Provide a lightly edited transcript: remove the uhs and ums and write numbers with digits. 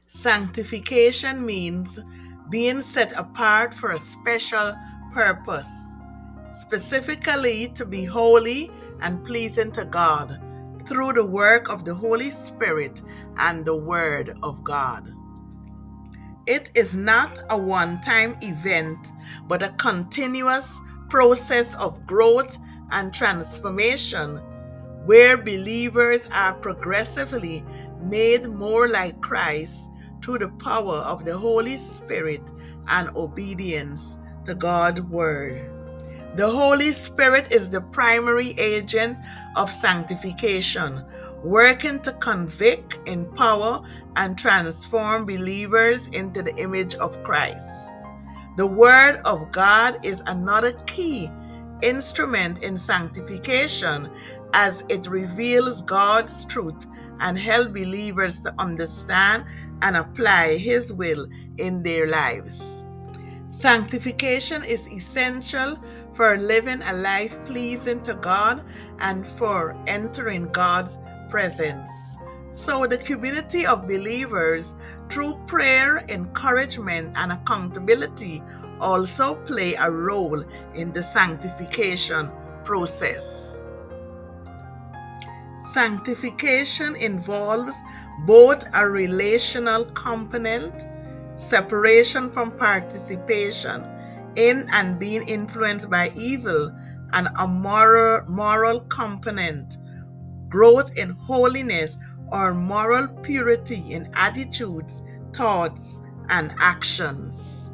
Sanctification means being set apart for a special purpose, specifically to be holy and pleasing to God through the work of the Holy Spirit and the Word of God. It is not a one-time event, but a continuous process of growth and transformation where believers are progressively made more like Christ through the power of the Holy Spirit and obedience to God's Word. The Holy Spirit is the primary agent of sanctification, working to convict, empower, and transform believers into the image of Christ. The Word of God is another key instrument in sanctification as it reveals God's truth and helps believers to understand and apply His will in their lives. Sanctification is essential for living a life pleasing to God and for entering God's presence. So, the community of believers, through prayer, encouragement, and accountability, also play a role in the sanctification process. Sanctification involves both a relational component, separation from participation in and being influenced by evil, and a moral component, growth in holiness or moral purity in attitudes, thoughts, and actions.